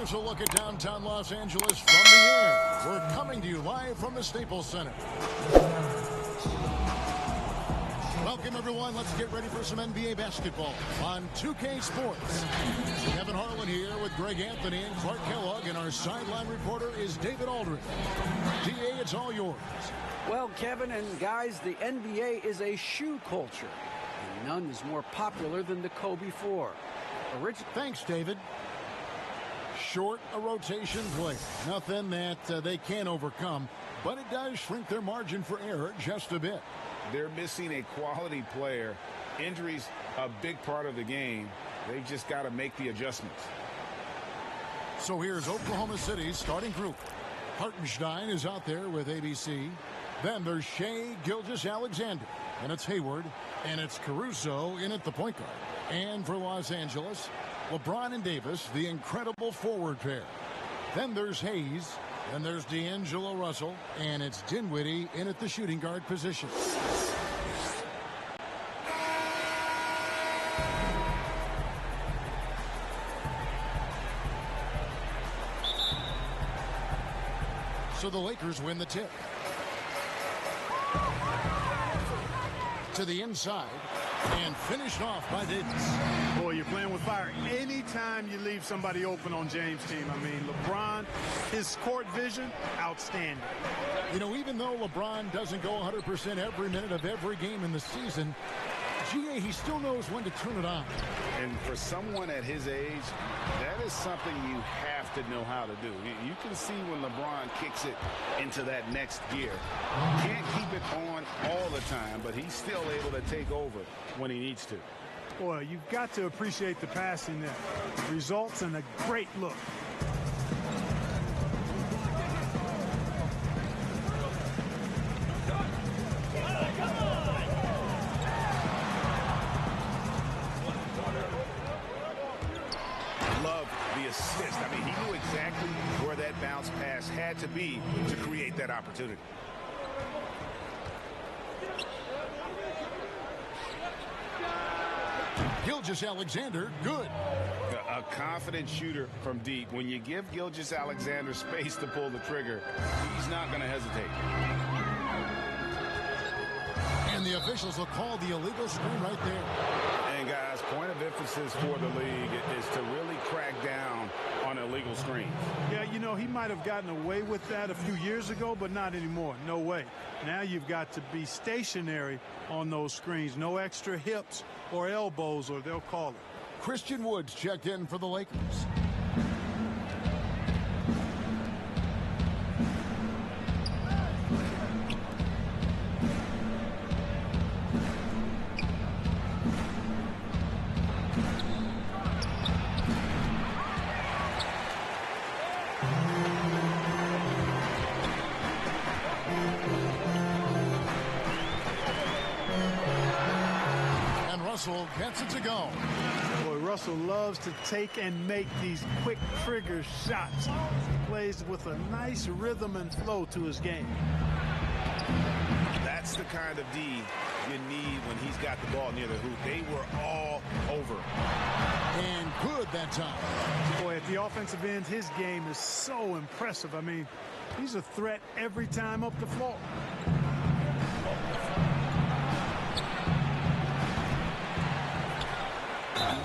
Here's a look at downtown Los Angeles from the air. We're coming to you live from the Staples Center. Welcome, everyone. Let's get ready for some NBA basketball on 2K Sports. Kevin Harlan here with Greg Anthony and Clark Kellogg, and our sideline reporter is David Aldridge. DA, it's all yours. Well, Kevin and guys, the NBA is a shoe culture, and none is more popular than the Kobe 4. Thanks, David. Short a rotation player. Nothing that they can't overcome, but it does shrink their margin for error just a bit. They're missing a quality player. Injuries a big part of the game. They've just got to make the adjustments. So here's Oklahoma City's starting group. Hartenstein is out there with ABC. Then there's Shai Gilgeous-Alexander. And it's Hayward. And it's Caruso in at the point guard. And for Los Angeles, LeBron and Davis, the incredible forward pair. Then there's Hayes. Then there's D'Angelo Russell. And it's Dinwiddie in at the shooting guard position. So the Lakers win the tip. To the inside. And finished off by Davis. Boy, you're playing with fire. Anytime you leave somebody open on James' team, I mean, LeBron, his court vision, outstanding. You know, even though LeBron doesn't go 100% every minute of every game in the season, GA, he still knows when to turn it on. And for someone at his age, that is something you have to know how to do. You can see when LeBron kicks it into that next gear. Can't keep it on all the time, but he's still able to take over when he needs to. Boy, you've got to appreciate the passing there. Results in a great look. Love the assist. I mean, he knew exactly where that bounce pass had to be to create that opportunity. Gilgeous-Alexander, good. A confident shooter from deep. When you give Gilgeous-Alexander space to pull the trigger, he's not going to hesitate. And the officials will call the illegal screen right there. And guys, point of emphasis for the league is to really crack down on illegal screens. Yeah, you know, he might have gotten away with that a few years ago, but not anymore. No way. Now you've got to be stationary on those screens. No extra hips or elbows, or they'll call it. Christian Woods checked in for the Lakers. Russell gets it to go. Boy, Russell loves to take and make these quick trigger shots. He plays with a nice rhythm and flow to his game. That's the kind of D you need when he's got the ball near the hoop. They were all over. And good that time. Boy, at the offensive end, his game is so impressive. I mean, he's a threat every time up the floor.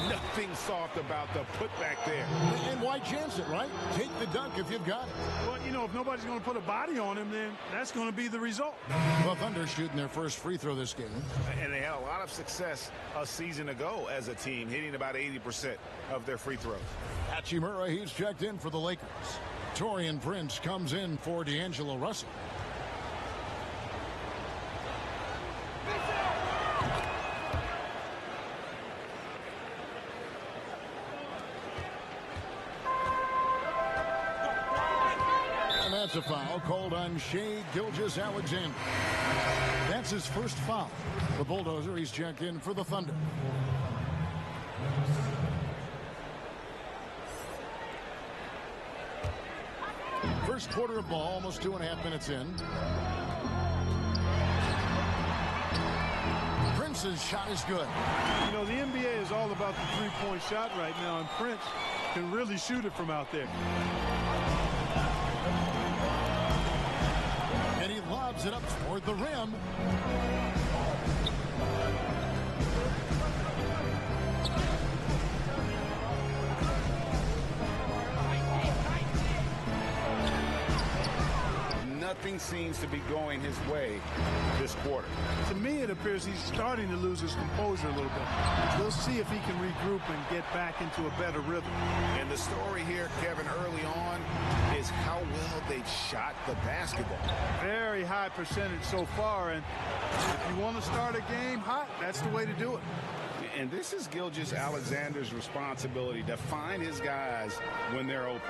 Nothing soft about the putback there. And why chance it, right? Take the dunk if you've got it. Well, you know, if nobody's going to put a body on him, then that's going to be the result. Well, Thunder shooting their first free throw this game. And they had a lot of success a season ago as a team, hitting about 80% of their free throws. Hachimura, he's checked in for the Lakers. Taurean Prince comes in for D'Angelo Russell. That's a foul called on Shai Gilgeous-Alexander. That's his first foul. The Bulldozer, he's checked in for the Thunder. First quarter of ball, almost 2.5 minutes in. Prince's shot is good. You know, the NBA is all about the three-point shot right now, and Prince can really shoot it from out there. And he lobs it up toward the rim. Nothing seems to be going his way this quarter. To me, it appears he's starting to lose his composure a little bit. We'll see if he can regroup and get back into a better rhythm. And the story here, Kevin, early on is how well they've shot the basketball. Very high percentage so far, and if you want to start a game hot, that's the way to do it. And this is Gilgeous-Alexander's responsibility to find his guys when they're open.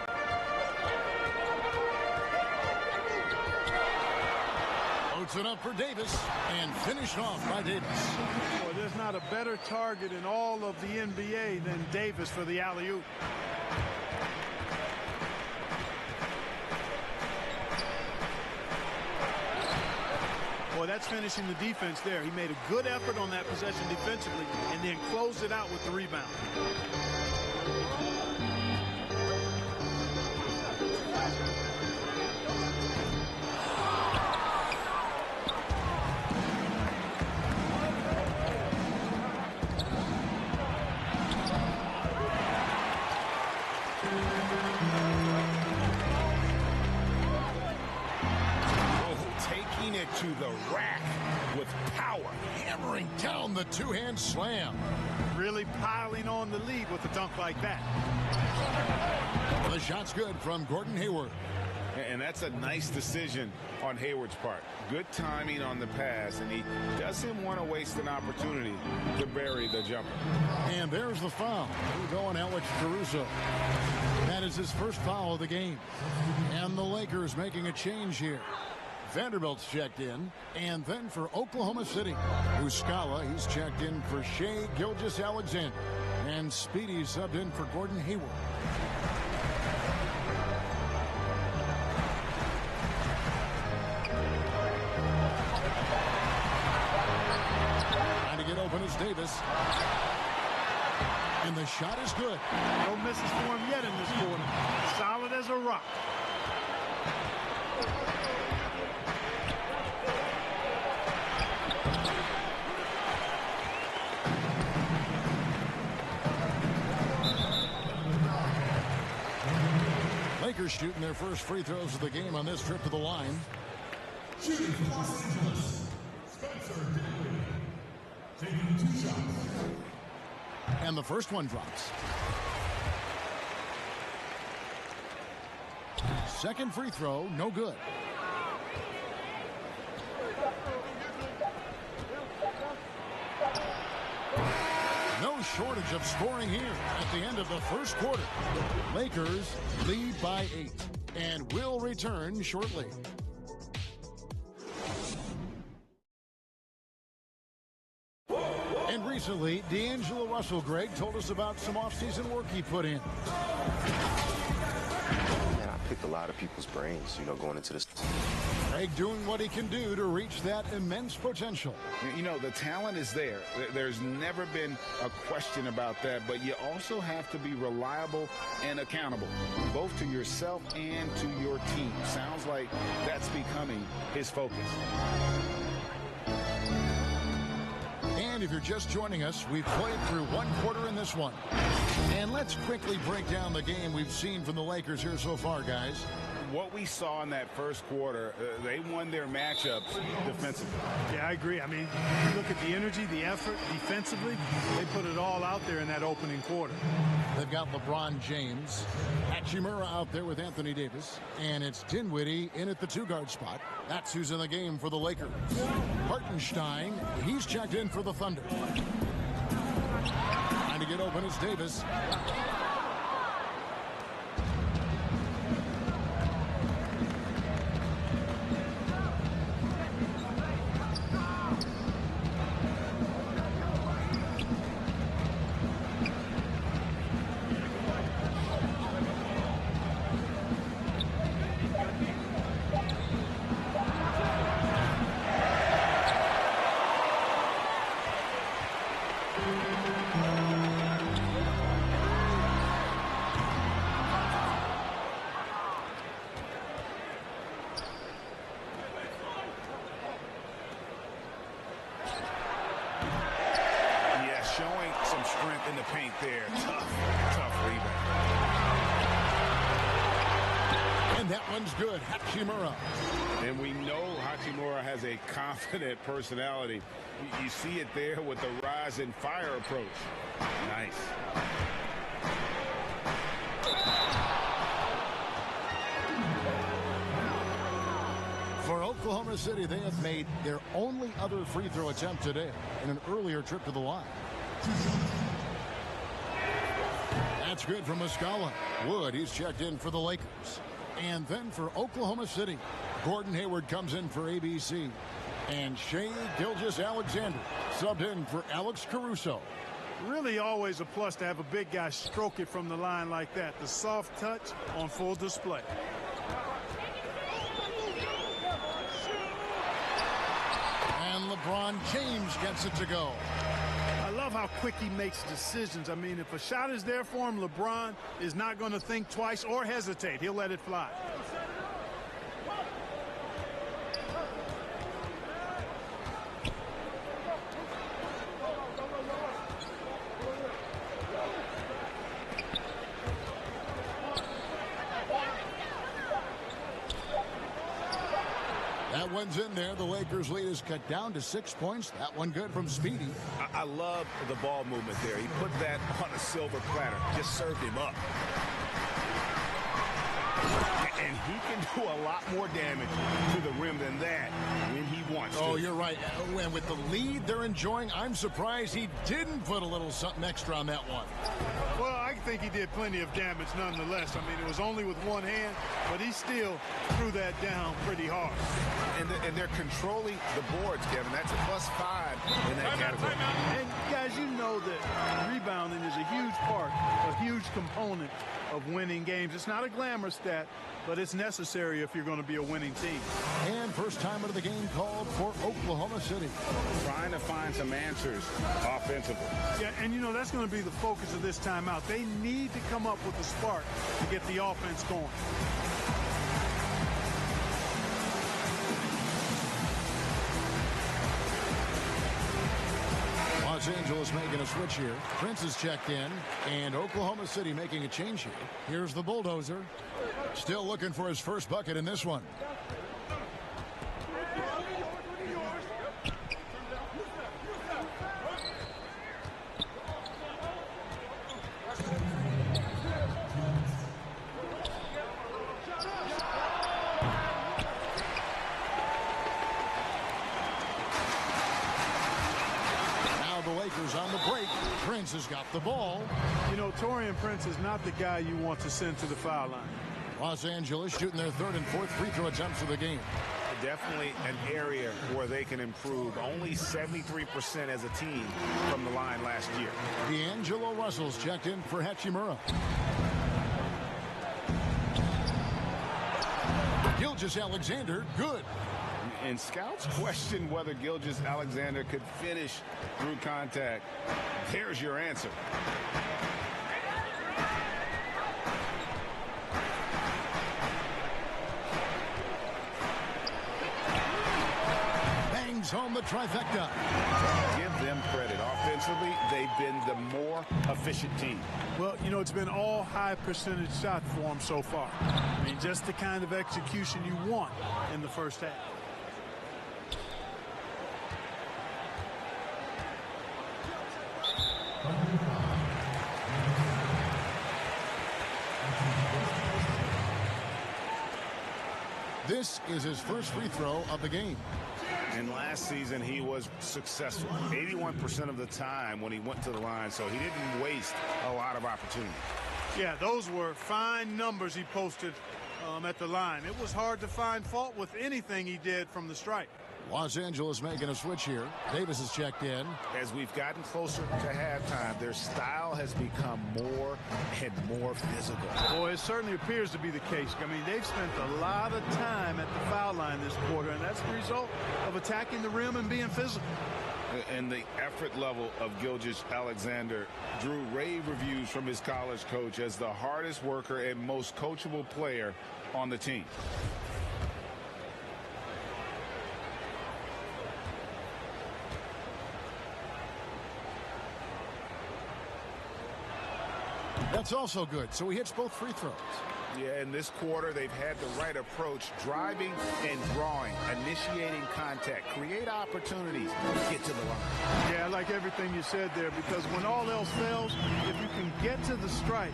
Puts it up for Davis and finished off by Davis. Well, there's not a better target in all of the NBA than Davis for the alley-oop. Boy, that's finishing the defense there. He made a good effort on that possession defensively and then closed it out with the rebound. To the rack with power, hammering down the two-hand slam. Really piling on the lead with a dunk like that. The shot's good from Gordon Hayward. And that's a nice decision on Hayward's part. Good timing on the pass, and he doesn't want to waste an opportunity to bury the jumper. And there's the foul. We're going Alex Caruso. That is his first foul of the game. And the Lakers making a change here. Vanderbilt's checked in, and then for Oklahoma City, Muscala, he's checked in for Shai Gilgeous-Alexander, and Speedy subbed in for Gordon Hayward. Trying to get open is Davis, and the shot is good. No misses for him yet in this quarter. Solid as a rock. Lakers shooting their first free throws of the game on this trip to the line. Shooting for Los Angeles, Spencer Dinwiddie, taking 2 shots. And the first one drops. Second free throw, no good. No shortage of scoring here at the end of the first quarter. Lakers lead by 8 and will return shortly. And recently, D'Angelo Russell, Greg, told us about some offseason work he put in. Man, I picked a lot of people's brains, you know, going into this. Greg doing what he can do to reach that immense potential. You know, the talent is there. There's never been a question about that, but you also have to be reliable and accountable, both to yourself and to your team. Sounds like that's becoming his focus. And if you're just joining us, we've played through one quarter in this one. And let's quickly break down the game we've seen from the Lakers here so far, guys. What we saw in that first quarter, they won their matchups defensively. Yeah, I agree. I mean, you look at the energy, the effort defensively, they put it all out there in that opening quarter. They've got LeBron James, Hachimura out there with Anthony Davis, and it's Dinwiddie in at the 2-guard spot. That's who's in the game for the Lakers. Hartenstein, he's checked in for the Thunder. Trying to get open is Davis. strength in the paint there. Tough rebound. And that one's good. Hachimura. And we know Hachimura has a confident personality. You see it there with the rise and fire approach. Nice. For Oklahoma City, they have made their only other free throw attempt today in an earlier trip to the line. That's good from Muscala. Wood, he's checked in for the Lakers. And then for Oklahoma City, Gordon Hayward comes in for ABC. And Shai Gilgeous-Alexander subbed in for Alex Caruso. Really always a plus to have a big guy stroke it from the line like that. The soft touch on full display. And LeBron James gets it to go. I love how quick he makes decisions. I mean, if a shot is there for him, LeBron is not going to think twice or hesitate. He'll let it fly. That one's in there. The Lakers lead is cut down to 6 points. That one good from Speedy. I love the ball movement there. He put that on a silver platter. Just served him up. And he can do a lot more damage to the rim than that when he wants to. Oh, you're right. And with the lead they're enjoying, I'm surprised he didn't put a little something extra on that one. Well, I think he did plenty of damage nonetheless. I mean, it was only with one hand, but he still threw that down pretty hard. And they're controlling the boards, Kevin. That's a +5 in that category. And guys, you know that rebounding is a huge part, a huge component of winning games. It's not a glamour stat, but it's necessary if you're going to be a winning team. And first time of the game called for Oklahoma City. Trying to find some answers offensively. Yeah, and you know that's going to be the focus of this timeout. They need to come up with a spark to get the offense going. Los Angeles making a switch here. Prince is checked in, and Oklahoma City making a change here. Here's the bulldozer. Still looking for his first bucket in this one. On the break, Prince has got the ball. You know, Taurean Prince is not the guy you want to send to the foul line. Los Angeles shooting their third and fourth free throw attempts of the game. Definitely an area where they can improve. Only 73% as a team from the line last year. D'Angelo Russell's checked in for Hachimura. Gilgeous-Alexander, good. And scouts question whether Gilgeous-Alexander could finish through contact. There's your answer. Bangs home the trifecta. Give them credit. Offensively, they've been the more efficient team. Well, you know, it's been all high percentage shot for them so far. I mean, just the kind of execution you want in the first half. This is his first free throw of the game. And last season he was successful 81% of the time when he went to the line, so he didn't waste a lot of opportunity. Yeah, those were fine numbers he posted at the line. It was hard to find fault with anything he did from the stripe. Los Angeles making a switch here. Davis is checked in. As we've gotten closer to halftime, their style has become more and more physical. Boy, it certainly appears to be the case. I mean, they've spent a lot of time at the foul line this quarter, and that's the result of attacking the rim and being physical. And the effort level of Gilgeous-Alexander drew rave reviews from his college coach as the hardest worker and most coachable player on the team. That's also good. So he hits both free throws. Yeah, in this quarter, they've had the right approach, driving and drawing, initiating contact, create opportunities, get to the line. Yeah, I like everything you said there, because when all else fails, if you can get to the strike,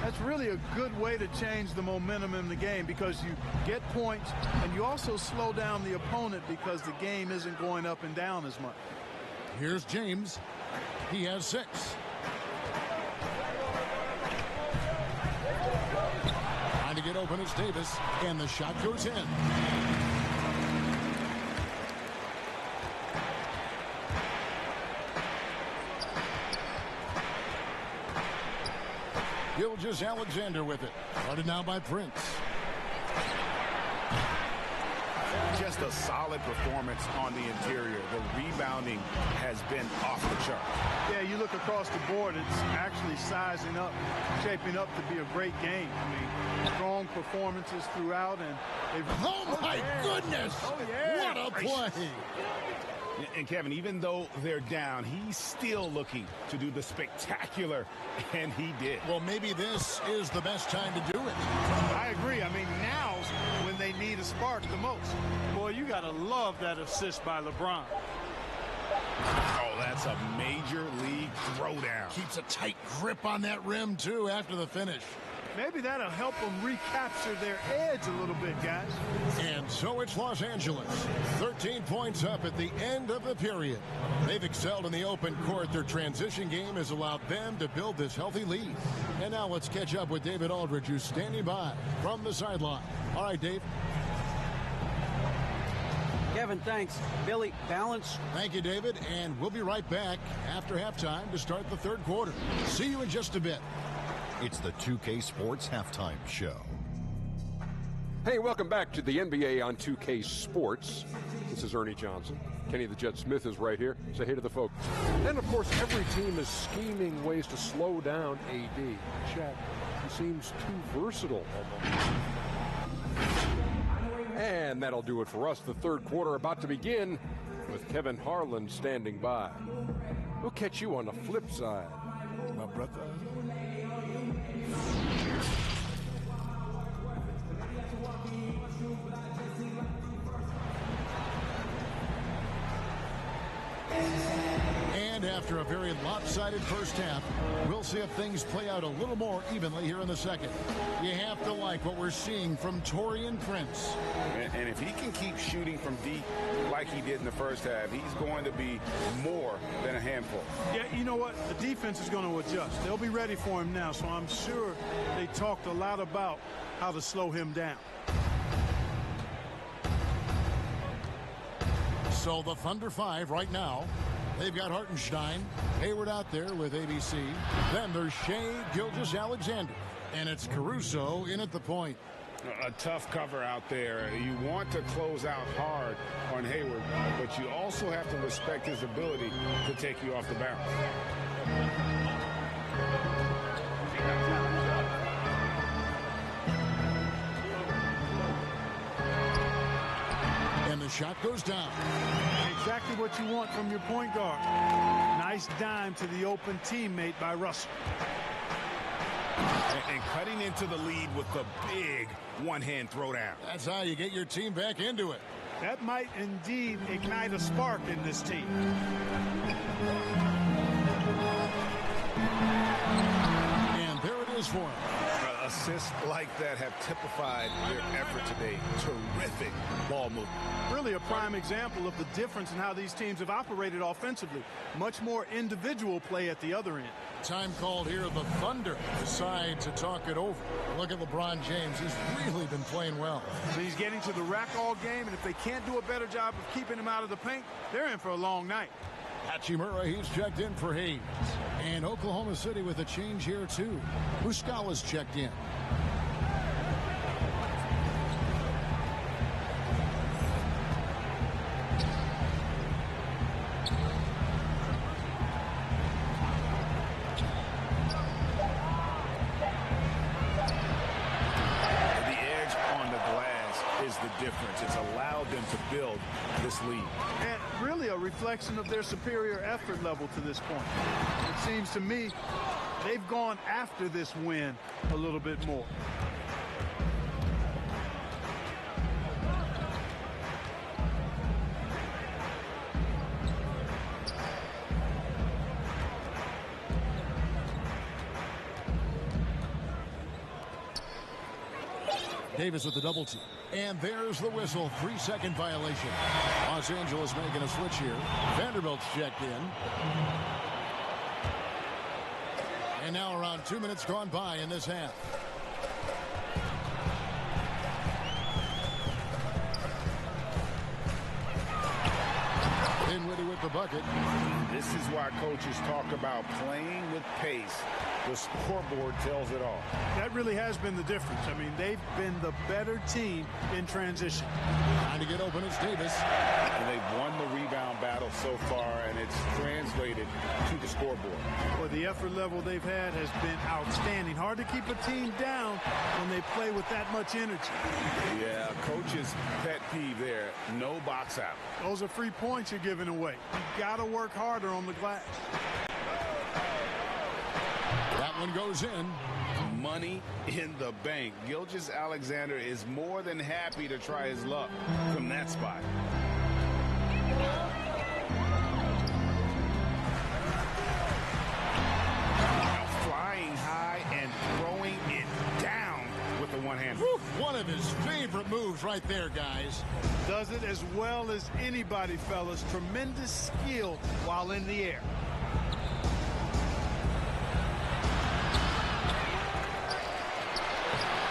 that's really a good way to change the momentum in the game, because you get points and you also slow down the opponent because the game isn't going up and down as much. Here's James. He has 6. Trying to get open, it's Davis, and the shot goes in. Gilgeous-Alexander with it. Guarded now by Prince. Just a solid performance on the interior. The rebounding has been off the chart. Yeah, you look across the board, it's actually sizing up, shaping up to be a great game. I mean, strong performances throughout, and they've... Oh, my goodness! Oh, yeah! What a play! And Kevin, even though they're down, he's still looking to do the spectacular, and he did. Well, maybe this is the best time to do it. I agree. I mean, now's when they need a spark the most. Boy, you got to love that assist by LeBron. Oh, that's a major league throwdown. Keeps a tight grip on that rim, too, after the finish. Maybe that'll help them recapture their edge a little bit, guys. And so it's Los Angeles. 13 points up at the end of the period. They've excelled in the open court. Their transition game has allowed them to build this healthy lead. And now let's catch up with David Aldridge, who's standing by from the sideline. All right, Dave. Kevin, thanks. Billy, balance. Thank you, David. And we'll be right back after halftime to start the third quarter. See you in just a bit. It's the 2K Sports Halftime Show. Hey, welcome back to the NBA on 2K Sports. This is Ernie Johnson. Kenny the Jet Smith is right here. Say hey to the folks. And, of course, every team is scheming ways to slow down AD. Chet, he seems too versatile almost. And that'll do it for us. The third quarter about to begin with Kevin Harlan standing by. We'll catch you on the flip side, my brother. And after a very lopsided first half, we'll see if things play out a little more evenly here in the second. You have to like what we're seeing from Taurean Prince. And if he can keep shooting from deep like he did in the first half, he's going to be more than a handful. Yeah, you know what? The defense is going to adjust. They'll be ready for him now, so I'm sure they talked a lot about how to slow him down. So the Thunder 5 right now. They've got Hartenstein, Hayward out there with ABC. Then there's Shea Gilgeous-Alexander. And it's Caruso in at the point. A tough cover out there. You want to close out hard on Hayward, but you also have to respect his ability to take you off the bounce. And the shot goes down. Exactly what you want from your point guard. Nice dime to the open teammate by Russell. And cutting into the lead with the big one-hand throwdown. That's how you get your team back into it. That might indeed ignite a spark in this team. And there it is for him. Assists like that have typified their effort today. Terrific ball movement. Really a prime example of the difference in how these teams have operated offensively. Much more individual play at the other end. Time called here. The Thunder decide to talk it over. Look at LeBron James. He's really been playing well. So he's getting to the rack all game, and if they can't do a better job of keeping him out of the paint, they're in for a long night. Hachimura, he's checked in for Hayes. And Oklahoma City with a change here, too. Muscala's checked in. It's allowed them to build this lead. And really a reflection of their superior effort level to this point. It seems to me they've gone after this win a little bit more. Davis with the double team. And there's the whistle. 3-second violation. Los Angeles making a switch here. Vanderbilt's checked in. And now around 2 minutes gone by in this half. Dinwiddie with the bucket. This is why coaches talk about playing with pace. The scoreboard tells it all. That really has been the difference. I mean, they've been the better team in transition. Trying to get open, it's Davis. And they've won the rebound battle so far, and it's translated to the scoreboard. Well, the effort level they've had has been outstanding. Hard to keep a team down when they play with that much energy. Yeah, coach's pet peeve there, no box out. Those are free points you're giving away. You've got to work harder on the glass. That one goes in. Money in the bank. Gilgeous-Alexander is more than happy to try his luck from that spot. Now flying high and throwing it down with the one hand. One of his favorite moves right there, guys. Does it as well as anybody, fellas. Tremendous skill while in the air.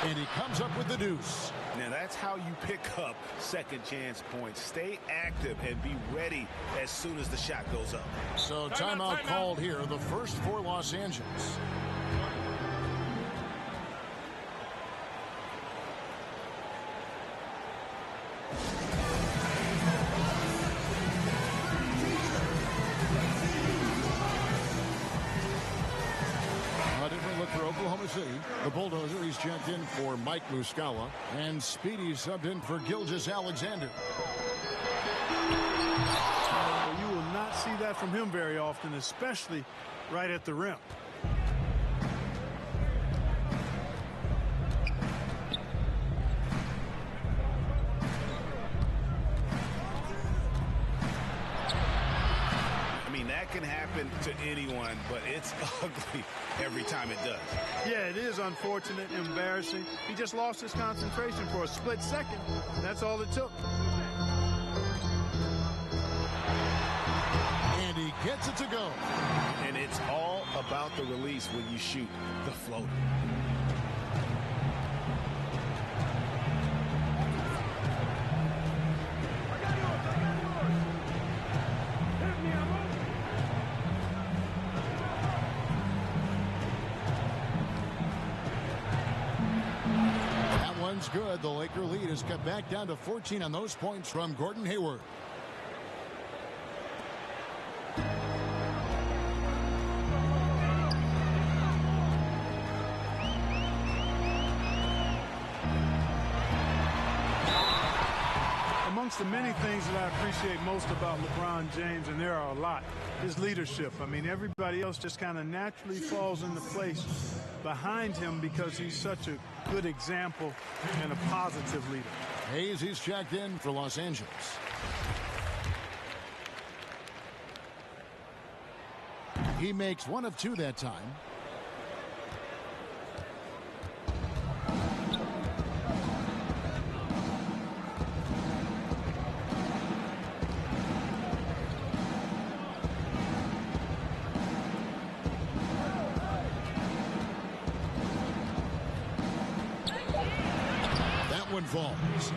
And he comes up with the deuce. Now that's how you pick up second chance points. Stay active and be ready as soon as the shot goes up. So timeout called here, the first for Los Angeles. For Oklahoma City, the Bulldozer, he's checked in for Mike Muscala, and Speedy subbed in for Gilgeous-Alexander. Well, you will not see that from him very often, especially right at the rim. Can happen to anyone, but it's ugly every time it does. Yeah, it is unfortunate, embarrassing. He just lost his concentration for a split second. That's all it took. And he gets it to go. And it's all about the release when you shoot the floater. Good. The Laker lead is cut back down to 14 on those points from Gordon Hayward. Amongst the many things that I appreciate most about LeBron James, and there are a lot, his leadership. I mean, everybody else just kind of naturally falls into place behind him because he's such a good example and a positive leader. Hayes, he's checked in for Los Angeles. He makes one of two that time. One falls.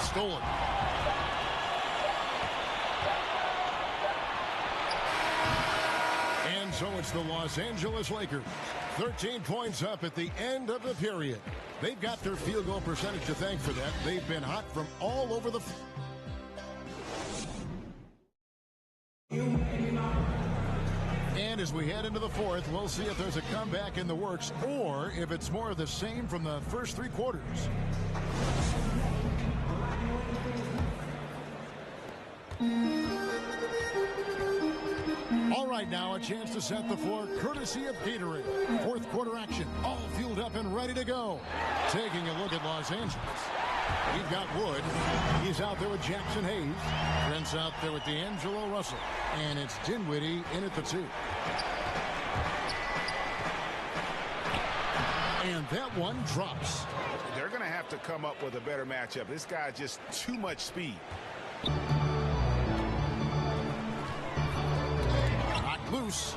Stolen. And so it's the Los Angeles Lakers. 13 points up at the end of the period. They've got their field goal percentage to thank for that. They've been hot from all over the And as we head into the fourth, we'll see if there's a comeback in the works or if it's more of the same from the first three quarters. All right, now a chance to set the floor courtesy of Gatorade. Fourth quarter action, all fueled up and ready to go. Taking a look at Los Angeles. We've got Wood. He's out there with Jackson Hayes. Brent's out there with D'Angelo Russell. And it's Dinwiddie in at the 2. And that one drops. They're going to have to come up with a better matchup. This guy just too much speed. Knocked loose.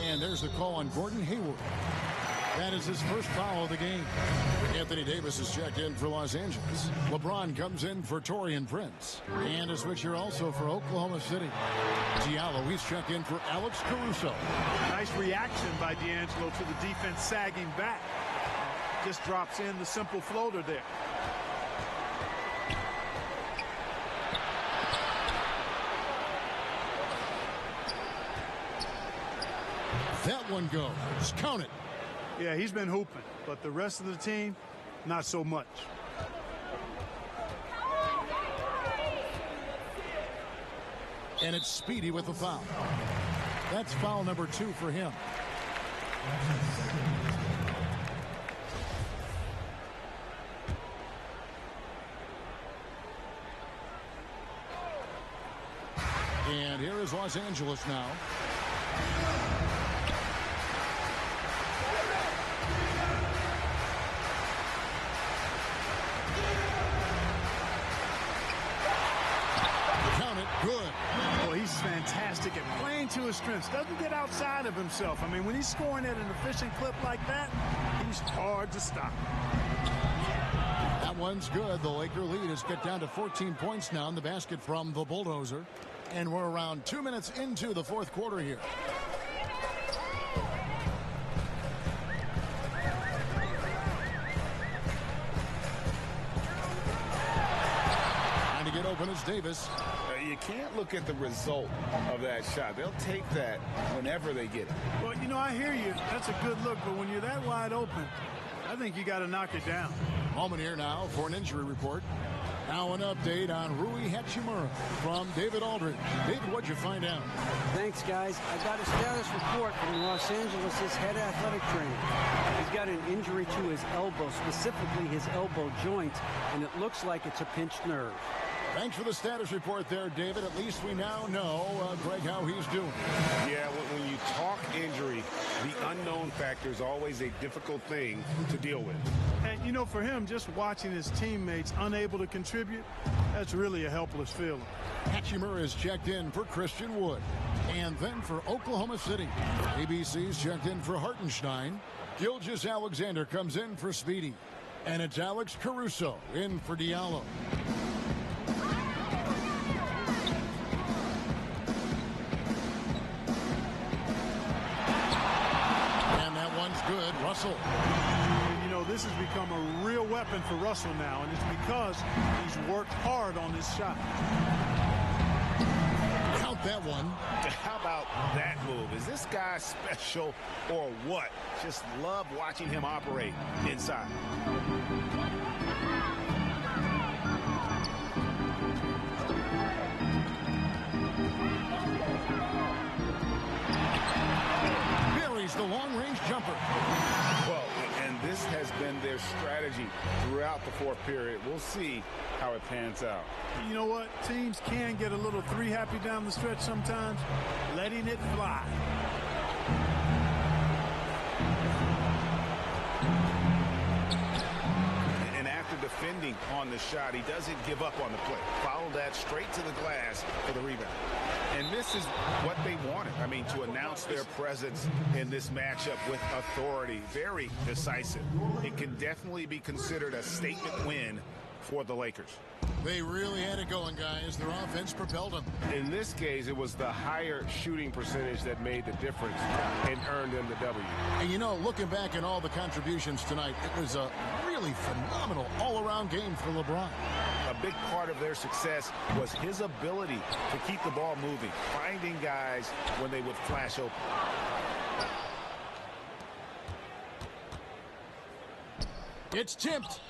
And there's the call on Gordon Hayward. That is his first foul of the game. Anthony Davis is checked in for Los Angeles. LeBron comes in for Taurean Prince. And a switcher also for Oklahoma City. Diallo, he's checked in for Alex Caruso. Nice reaction by D'Angelo to the defense sagging back. Just drops in the simple floater there. That one goes. Count it. Yeah, he's been hooping, but the rest of the team, not so much. And it's Speedy with the foul. That's foul number 2 for him. And here is Los Angeles now. Fantastic at playing to his strengths. Doesn't get outside of himself. I mean, when he's scoring at an efficient clip like that, he's hard to stop. That one's good. The Laker lead has got down to 14 points now in the basket from the Bulldozer. And we're around 2 minutes into the fourth quarter here. Trying to get open is Davis. You can't look at the result of that shot. They'll take that whenever they get it. Well, you know, I hear you. That's a good look, but when you're that wide open, I think you got to knock it down. Moment here now for an injury report. Now an update on Rui Hachimura from David Aldridge. David, what'd you find out? Thanks, guys. I got a status report from Los Angeles' head athletic trainer. He's got an injury to his elbow, specifically his elbow joint, and it looks like it's a pinched nerve. Thanks for the status report there, David. At least we now know, Greg, how he's doing. Yeah, when you talk injury, the unknown factor is always a difficult thing to deal with. And, you know, for him, just watching his teammates unable to contribute, that's really a helpless feeling. Hachimura is checked in for Christian Wood. And then for Oklahoma City, ABC's checked in for Hartenstein. Gilgeous-Alexander comes in for Speedy. And it's Alex Caruso in for Diallo. Good, Russell. And, you know, this has become a real weapon for Russell now, and it's because he's worked hard on this shot. Count that one. How about that move? Is this guy special or what? Just love watching him operate inside. The long-range jumper. Well, and this has been their strategy throughout the fourth period. We'll see how it pans out. You know what? Teams can get a little three-happy down the stretch sometimes, letting it fly. And after defending on the shot, he doesn't give up on the play. Follow that straight to the glass for the rebound. And this is what they wanted. I mean, to announce their presence in this matchup with authority. Very decisive. It can definitely be considered a statement win for the Lakers. They really had it going, guys. Their offense propelled them. In this case, it was the higher shooting percentage that made the difference and earned them the W. And, you know, looking back at all the contributions tonight, it was a really phenomenal all-around game for LeBron. a big part of their success was his ability to keep the ball moving, finding guys when they would flash open. It's tipped.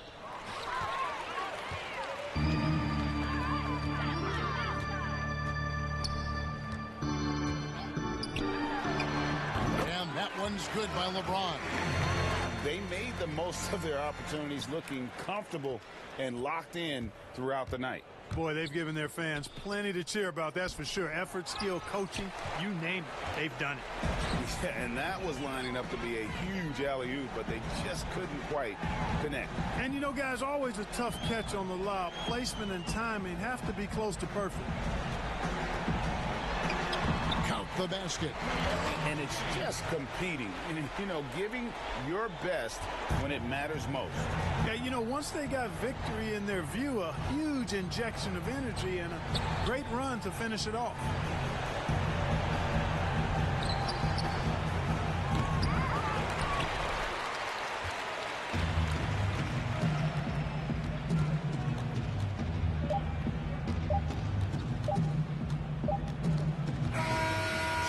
And that one's good by LeBron. They made the most of their opportunities, looking comfortable and locked in throughout the night. Boy, they've given their fans plenty to cheer about, that's for sure. Effort, skill, coaching, you name it, they've done it. Yeah, and that was lining up to be a huge alley-oop, but they just couldn't quite connect. And you know, guys, always a tough catch on the lob. Placement and timing have to be close to perfect. Count the basket. And it's just competing, you know, giving your best when it matters most. Yeah, you know, once they got victory in their view, a huge injection of energy and a great run to finish it off.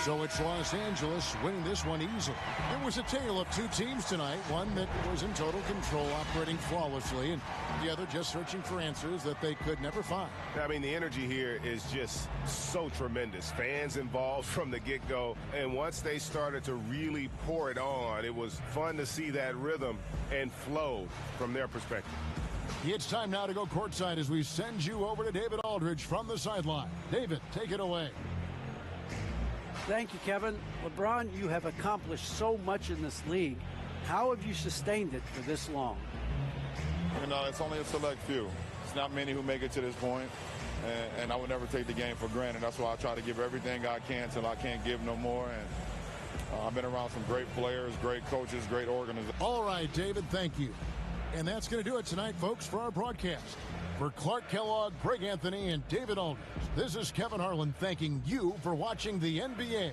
So it's Los Angeles winning this one easily. It was a tale of two teams tonight, one that was in total control, operating flawlessly, and the other just searching for answers that they could never find. I mean, the energy here is just so tremendous. Fans involved from the get-go, and once they started to really pour it on, it was fun to see that rhythm and flow from their perspective. It's time now to go courtside as we send you over to David Aldridge from the sideline. David, take it away. Thank you, Kevin. LeBron, you have accomplished so much in this league. How have you sustained it for this long? You know, it's only a select few. It's not many who make it to this point, and I would never take the game for granted. That's why I try to give everything I can till I can't give no more. And I've been around some great players, great coaches, great organizations. All right, David, thank you. And that's going to do it tonight, folks, for our broadcast. For Clark Kellogg, Greg Anthony, and David Aldridge, this is Kevin Harlan thanking you for watching the NBA.